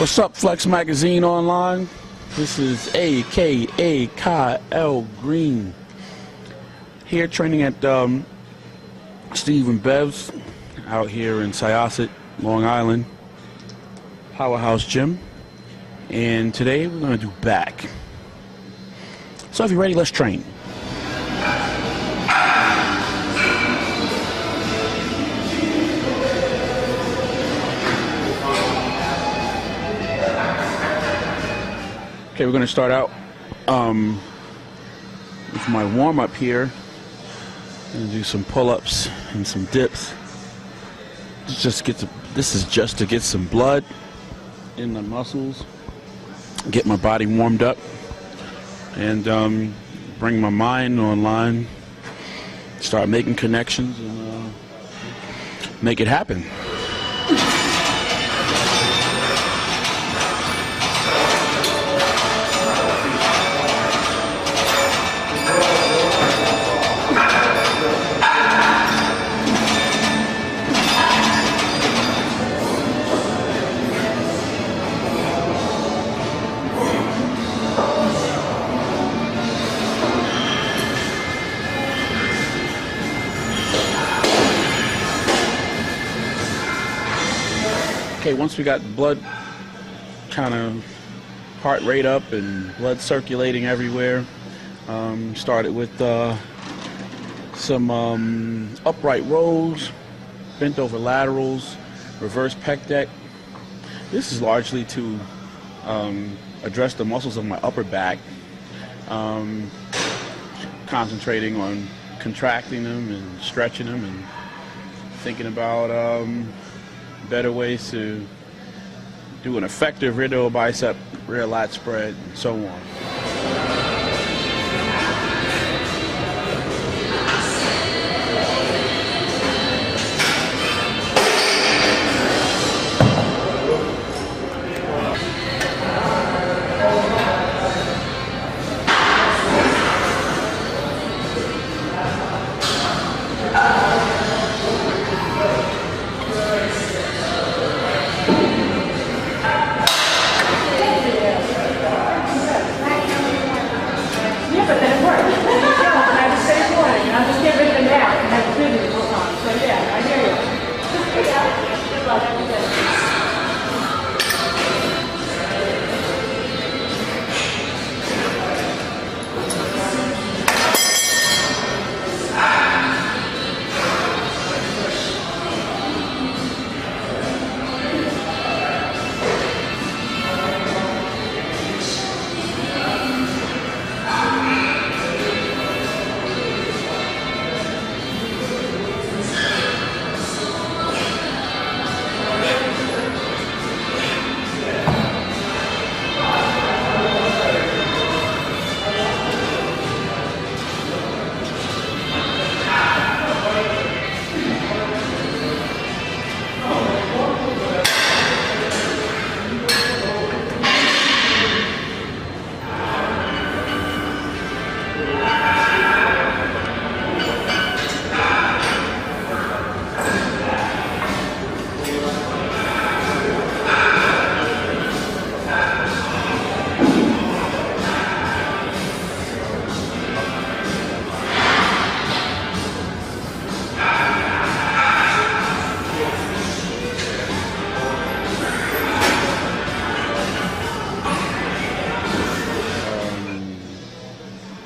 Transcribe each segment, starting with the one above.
What's up, Flex Magazine Online? This is AKA Kyle Greene. Here training at Steve and Bev's out here in Syosset, Long Island, Powerhouse Gym. And today we're going to do back. So if you're ready, let's train. Okay, we're going to start out with my warm-up here. I'm going to do some pull-ups and some dips. This is just to get some blood in the muscles, get my body warmed up, and bring my mind online, start making connections, and make it happen. Okay, once we got blood kind of heart rate up and blood circulating everywhere, started with some upright rows, bent over laterals, reverse pec deck. This is largely to address the muscles of my upper back, concentrating on contracting them and stretching them and thinking about better ways to do an effective rear deltoid bicep, rear lat spread, and so on.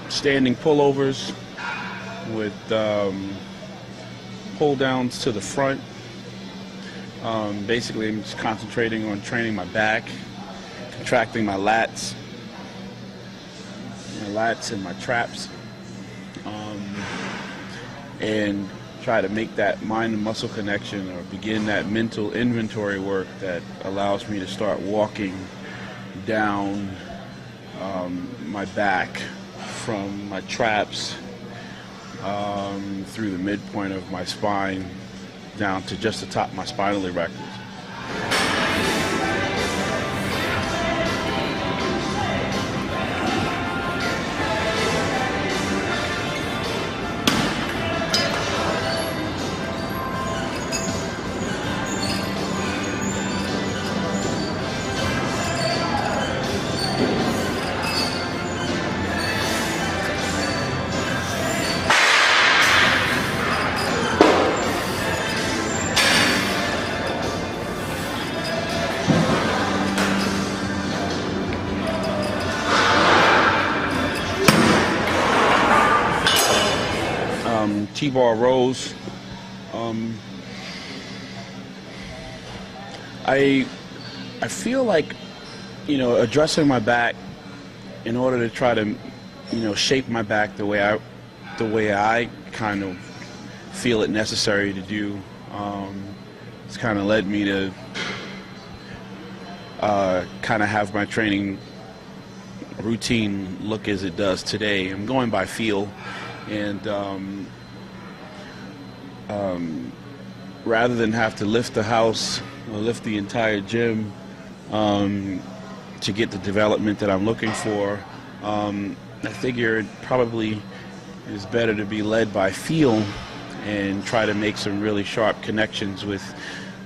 Standing pullovers with pull downs to the front. Basically, I'm just concentrating on training my back, contracting my lats and my traps, and try to make that mind and muscle connection, or begin that mental inventory work that allows me to start walking down my back from my traps through the midpoint of my spine down to just the top of my spinal erectors. T-bar rows. I feel like, you know, addressing my back in order to try to, you know, shape my back the way I kind of feel it necessary to do. It's kind of led me to kind of have my training routine look as it does today. I'm going by feel, and rather than have to lift the house or lift the entire gym to get the development that I'm looking for, I figure it probably is better to be led by feel and try to make some really sharp connections with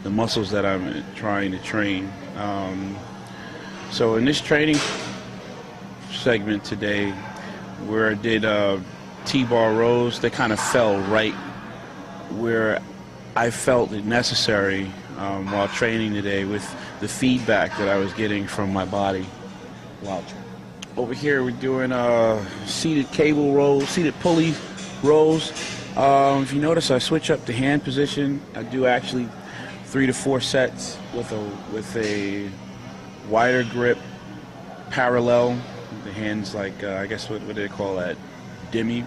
the muscles that I'm trying to train. So in this training segment today, where I did T-bar rows, they kind of fell right where I felt it necessary while training today, with the feedback that I was getting from my body. Wow. Over here we're doing seated cable rows, seated pulley rows. If you notice, I switch up the hand position. I do actually 3 to 4 sets with a wider grip, parallel. The hands like I guess what do they call that? Demi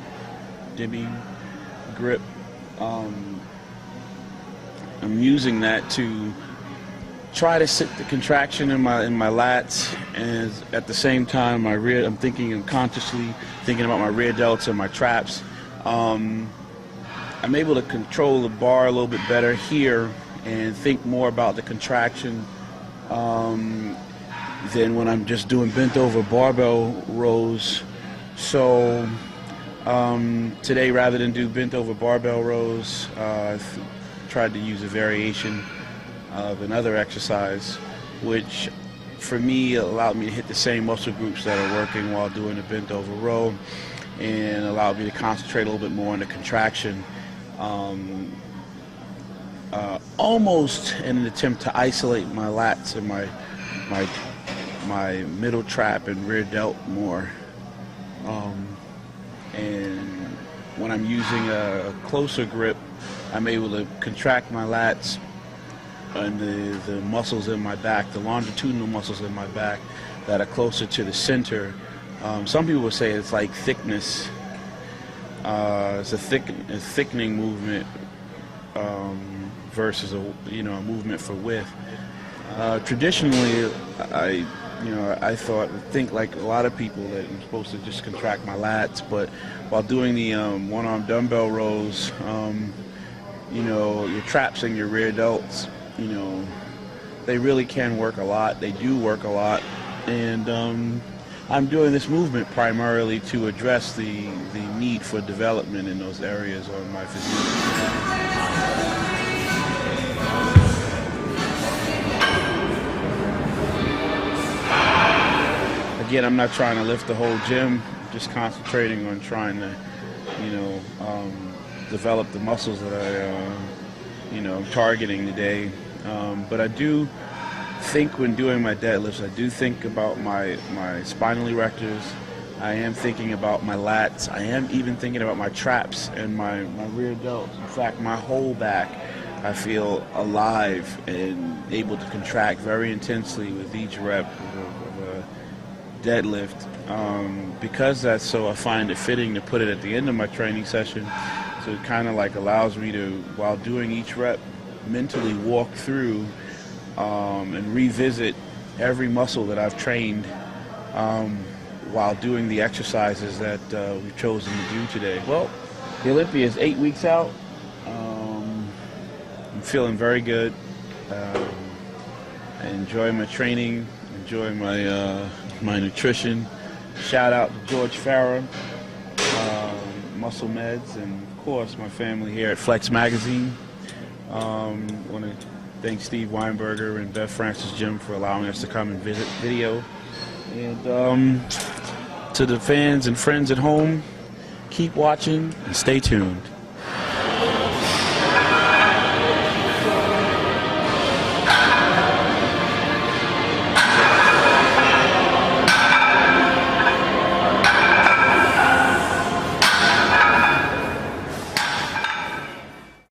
grip. I'm using that to try to sit the contraction in my lats, and at the same time I'm consciously thinking about my rear delts and my traps. I'm able to control the bar a little bit better here and think more about the contraction than when I'm just doing bent over barbell rows. So today, rather than do bent over barbell rows, I've tried to use a variation of another exercise, which for me allowed me to hit the same muscle groups that are working while doing a bent over row, and allowed me to concentrate a little bit more on the contraction, almost in an attempt to isolate my lats and my middle trap and rear delt more. And when I'm using a closer grip, I'm able to contract my lats and the muscles in my back, the longitudinal muscles in my back that are closer to the center. Some people would say it's like thickness. It's a thickening movement versus a movement for width. Traditionally, I think like a lot of people that I'm supposed to just contract my lats, but while doing the one-arm dumbbell rows, your traps and your rear delts, they really can work a lot. They do work a lot, and I'm doing this movement primarily to address the need for development in those areas on my physique. Again, I'm not trying to lift the whole gym, just concentrating on trying to, develop the muscles that I'm targeting today. But I do think when doing my deadlifts, I do think about my spinal erectors. I am thinking about my lats. I am even thinking about my traps and my rear delts. In fact, my whole back, I feel alive and able to contract very intensely with each rep of a deadlift. Because that's so, I find it fitting to put it at the end of my training session. So it kind of like allows me to, while doing each rep, mentally walk through and revisit every muscle that I've trained while doing the exercises that we've chosen to do today. Well, the Olympia is 8 weeks out. I'm feeling very good. I enjoy my training, enjoy my nutrition. Shout out to George Farah, Muscle Meds, and of course my family here at Flex Magazine. I want to thank Steve Weinberger and Bev Francis Gym for allowing us to come and visit video. And to the fans and friends at home, keep watching and stay tuned.